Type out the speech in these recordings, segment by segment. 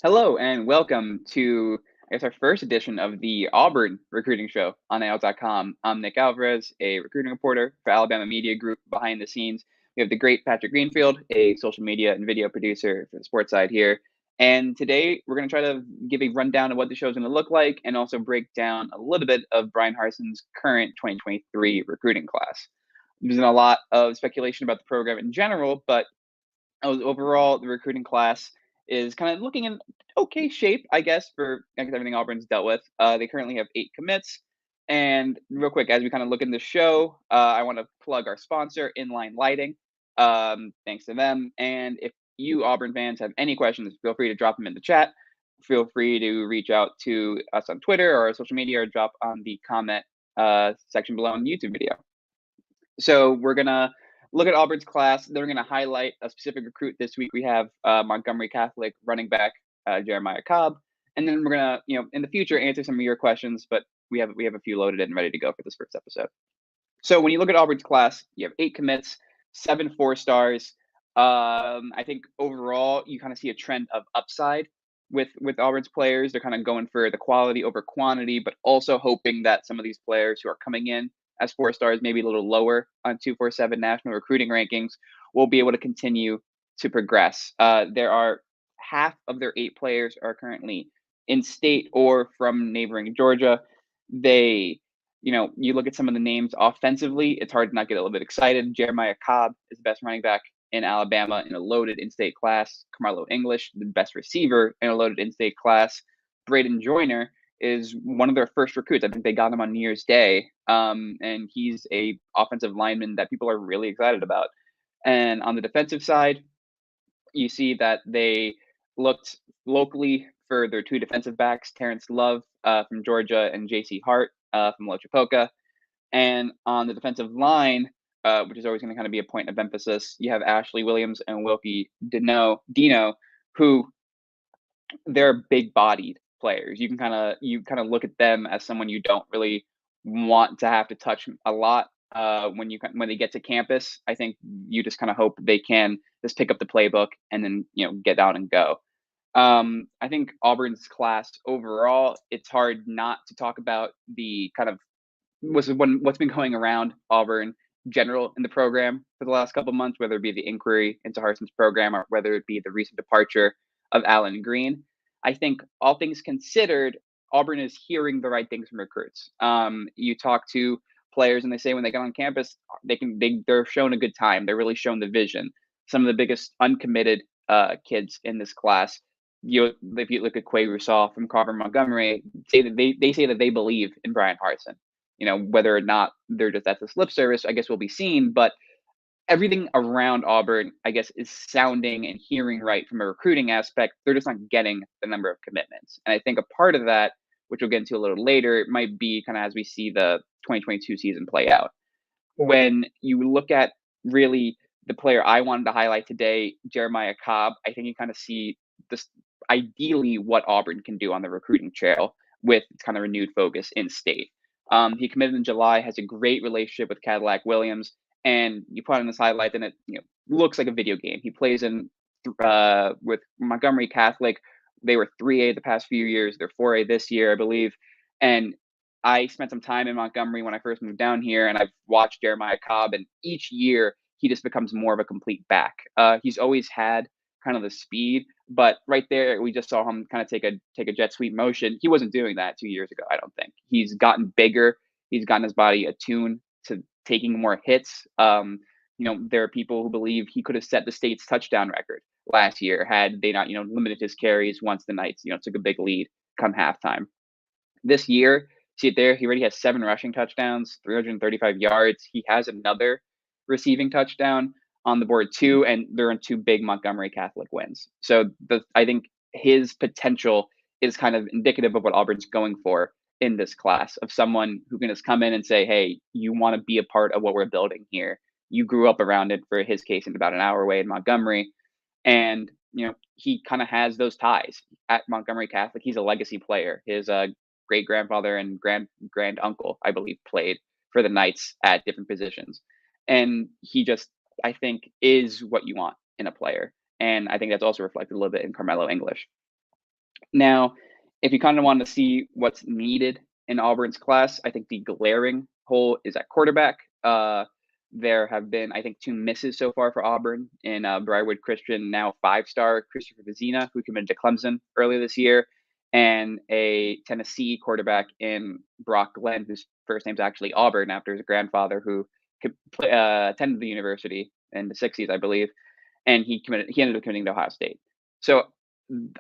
Hello and welcome to, our first edition of the Auburn recruiting show on AL.com. I'm Nick Alvarez, a recruiting reporter for Alabama Media Group behind the scenes. We have the great Patrick Greenfield, a social media and video producer for the sports side here. And today we're going to try to give a rundown of what the show is going to look like and also break down a little bit of Bryan Harsin's current 2023 recruiting class. There's been a lot of speculation about the program in general, but overall, the recruiting class is kind of looking in okay shape, I guess, for everything Auburn's dealt with. They currently have 8 commits. And real quick, as we kind of look in the show, I want to plug our sponsor, Inline Lighting. Thanks to them. And if you Auburn fans have any questions, feel free to drop them in the chat. Feel free to reach out to us on Twitter or social media or drop on the comment section below on the YouTube video. So we're gonna look at Auburn's class. Then we're gonna highlight a specific recruit this week. We have Montgomery Catholic running back Jeremiah Cobb, and then we're gonna, in the future answer some of your questions. But we have a few loaded and ready to go for this first episode. So when you look at Auburn's class, you have 8 commits, 7 4 stars. I think overall you kind of see a trend of upside with Auburn's players. They're kind of going for the quality over quantity, but also hoping that some of these players who are coming in as 4 stars, maybe a little lower on 247 national recruiting rankings, will be able to continue to progress. There are half of their 8 players are currently in state or from neighboring Georgia. They you look at some of the names offensively, it's hard to not get a little bit excited. Jeremiah Cobb is the best running back in Alabama in a loaded in-state class. Carmelo English, the best receiver in a loaded in-state class. Braden Joyner is one of their first recruits. I think they got him on New Year's Day, and he's a offensive lineman that people are really excited about. And on the defensive side, you see that they looked locally for their 2 defensive backs, Terrence Love from Georgia and J.C. Hart from Lochapoka. And on the defensive line, which is always going to kind of be a point of emphasis, you have Ashley Williams and Wilkie Dino, who they're big-bodied players. You kind of look at them as someone you don't really want to have to touch a lot when they get to campus. I think you just kind of hope they can just pick up the playbook and then get out and go. I think Auburn's class overall, it's hard not to talk about the kind of what's been going around Auburn general in the program for the last couple of months, whether it be the inquiry into Harsin's program or whether it be the recent departure of Allen Green. I think all things considered, Auburn is hearing the right things from recruits. You talk to players and they say when they get on campus, they're shown a good time. They're really shown the vision. Some of the biggest uncommitted kids in this class, if you look at Quay Rousseau from Cobb and Montgomery, say that they say that they believe in Bryan Harsin. Whether or not they're just at this lip service, I guess will be seen. But everything around Auburn, I guess, is sounding and hearing right from a recruiting aspect. They're just not getting the number of commitments. And I think a part of that, which we'll get into a little later, it might be kind of as we see the 2022 season play out. When you look at really the player I wanted to highlight today, Jeremiah Cobb, I think you kind of see this ideally what Auburn can do on the recruiting trail with kind of renewed focus in state. He committed in July, has a great relationship with Cadillac Williams, and you put on this highlight, and it looks like a video game. He plays in with Montgomery Catholic. They were 3A the past few years. They're 4A this year, I believe. And I spent some time in Montgomery when I first moved down here, and I've watched Jeremiah Cobb, and each year he just becomes more of a complete back. He's always had kind of the speed, but right there we just saw him kind of take a jet sweep motion. He wasn't doing that 2 years ago, I don't think. He's gotten bigger. He's gotten his body attuned to taking more hits. There are people who believe he could have set the state's touchdown record last year had they not, limited his carries once the Knights, took a big lead come halftime. This year, see it there, he already has 7 rushing touchdowns, 335 yards. He has another receiving touchdown on the board too, and they're in 2 big Montgomery Catholic wins. So I think his potential is kind of indicative of what Auburn's going for in this class, of someone who can just come in and say, hey, you want to be a part of what we're building here. You grew up around it, for his case, in about an hour away in Montgomery. And, he kind of has those ties at Montgomery Catholic. He's a legacy player. His great grandfather and grand uncle, I believe, played for the Knights at different positions. And he just, I think, is what you want in a player. And I think that's also reflected a little bit in Carmelo English. Now, if you kind of want to see what's needed in Auburn's class, I think the glaring hole is at quarterback. There have been, I think, two misses so far for Auburn in Briarwood Christian, now five-star Christopher Vizina, who committed to Clemson earlier this year, and a Tennessee quarterback in Brock Glenn, whose first name's actually Auburn after his grandfather, who attended the university in the '60s, I believe, and he ended up committing to Ohio State. So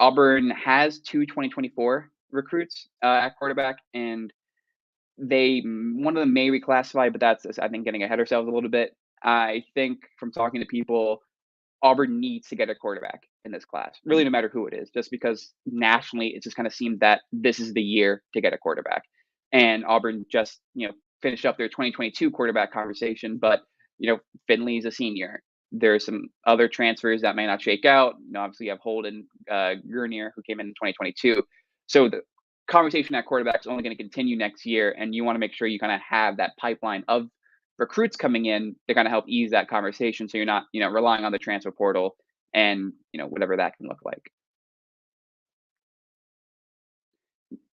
Auburn has two 2024 recruits at quarterback, and one of them may reclassify, but that's, I think, getting ahead of ourselves a little bit. I think from talking to people, Auburn needs to get a quarterback in this class, really, no matter who it is, just because nationally it just kind of seemed that this is the year to get a quarterback. And Auburn just, finished up their 2022 quarterback conversation, but, Finley's a senior. There's some other transfers that may not shake out. Obviously, you have Holden Gurnier, who came in 2022. So the conversation at quarterback is only going to continue next year, and you want to make sure you kind of have that pipeline of recruits coming in to kind of help ease that conversation, so you're not, relying on the transfer portal and, whatever that can look like.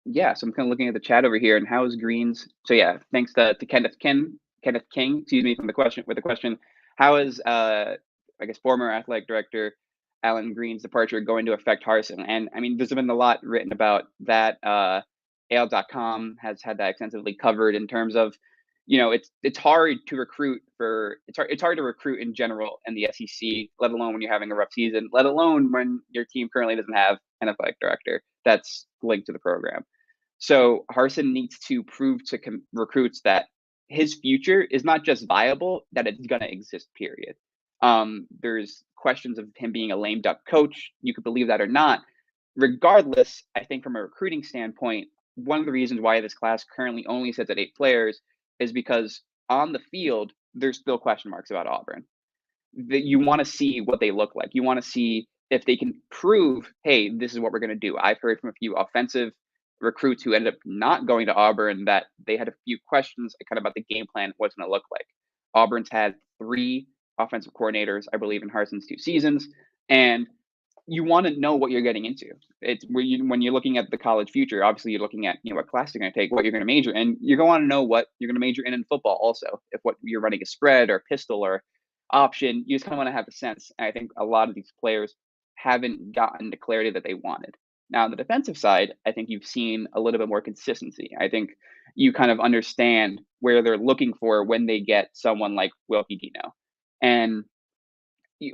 Yeah, so I'm kind of looking at the chat over here, and how is Greens? So yeah, thanks to Kenneth King, excuse me, from the question with the question, how is I guess former athletic director Alan Green's departure going to affect Harsin? And I mean, there's been a lot written about that. AL.com has had that extensively covered in terms of, it's hard to recruit for it's hard to recruit in general in the SEC, let alone when you're having a rough season, let alone when your team currently doesn't have an athletic director that's linked to the program. So Harsin needs to prove to recruits that his future is not just viable, that it's going to exist, period. There's questions of him being a lame duck coach. You could believe that or not. Regardless, I think from a recruiting standpoint, one of the reasons why this class currently only sits at 8 players is because on the field, there's still question marks about Auburn. That you want to see what they look like. You want to see if they can prove, hey, this is what we're going to do. I've heard from a few offensive recruits who ended up not going to Auburn that they had a few questions kind of about the game plan, what's going to look like. Auburn's had three offensive coordinators, I believe, in Harsin's 2 seasons, and you want to know what you're getting into. It's when you're looking at the college future. Obviously, you're looking at what class you're going to take, what you're going to major in. You're going to want to know what you're going to major in football. Also, if what you're running a spread or pistol or option, you just kind of want to have a sense. And I think a lot of these players haven't gotten the clarity that they wanted. Now, on the defensive side, I think you've seen a little bit more consistency. I think you kind of understand where they're looking for when they get someone like Wilkie Dino. And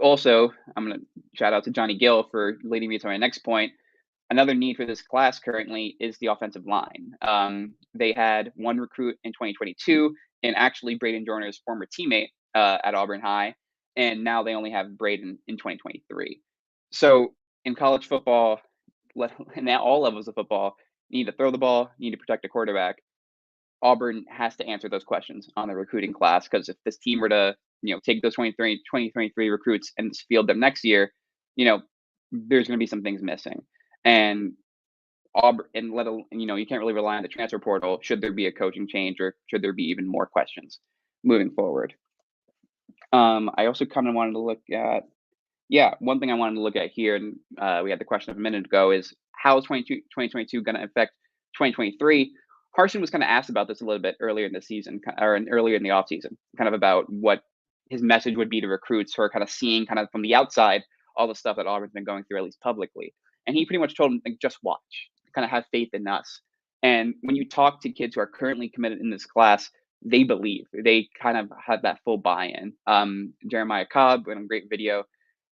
also, I'm going to shout out to Johnny Gill for leading me to my next point. Another need for this class currently is the offensive line. They had one recruit in 2022, and actually Braden Joyner's former teammate at Auburn High, and now they only have Braden in 2023. So in college football, and at all levels of football, you need to throw the ball, you need to protect the quarterback. Auburn has to answer those questions on the recruiting class, because if this team were to, take those 2023 recruits and field them next year, there's going to be some things missing. And Auburn, you can't really rely on the transfer portal should there be a coaching change or should there be even more questions moving forward. I also kind of wanted to look at, one thing I wanted to look at here, and we had the question of a minute ago, is how is 2022 going to affect 2023? Harsin was kind of asked about this a little bit earlier in the season, or earlier in the offseason, kind of about what his message would be to recruits who are kind of seeing kind of from the outside all the stuff that Auburn's been going through, at least publicly. And he pretty much told them, like, just watch, kind of have faith in us. And when you talk to kids who are currently committed in this class, they believe. They kind of have that full buy-in. Jeremiah Cobb, in a great video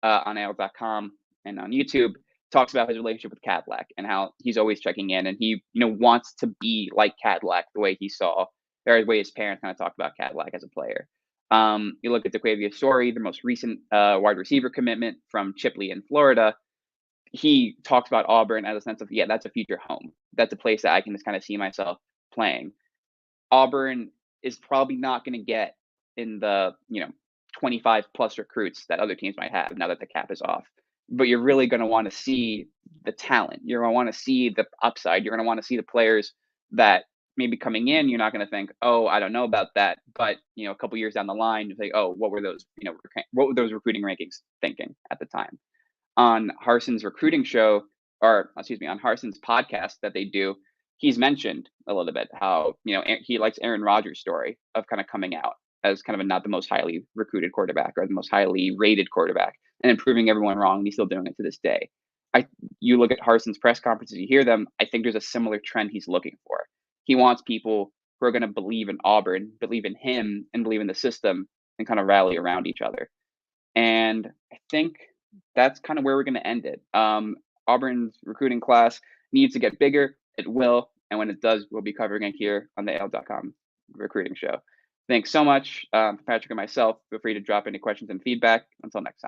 on AL.com and on YouTube, talks about his relationship with Cadillac and how he's always checking in, and he wants to be like Cadillac, the way he saw, or the way his parents kind of talked about Cadillac as a player. You look at DeQuavius Story, the most recent wide receiver commitment from Chipley in Florida. He talks about Auburn as a sense of, that's a future home. That's a place that I can just kind of see myself playing. Auburn is probably not going to get in the 25 plus recruits that other teams might have now that the cap is off. But you're really going to want to see the talent. You're going to want to see the upside. You're going to want to see the players that maybe coming in, you're not going to think, oh, I don't know about that. But a couple years down the line, you think, oh, what were those recruiting rankings thinking at the time? On Harsin's recruiting show, or excuse me, on Harsin's podcast that they do, he's mentioned a little bit how, he likes Aaron Rodgers' story of kind of coming out as kind of not the most highly recruited quarterback or the most highly rated quarterback, and then proving everyone wrong. And he's still doing it to this day. You look at Harsin's press conferences, you hear them. I think there's a similar trend he's looking for. He wants people who are going to believe in Auburn, believe in him, and believe in the system, and kind of rally around each other. And I think that's kind of where we're going to end it. Auburn's recruiting class needs to get bigger. It will. And when it does, we'll be covering it here on the AL.com recruiting show. Thanks so much, Patrick and myself. Feel free to drop any questions and feedback. Until next time.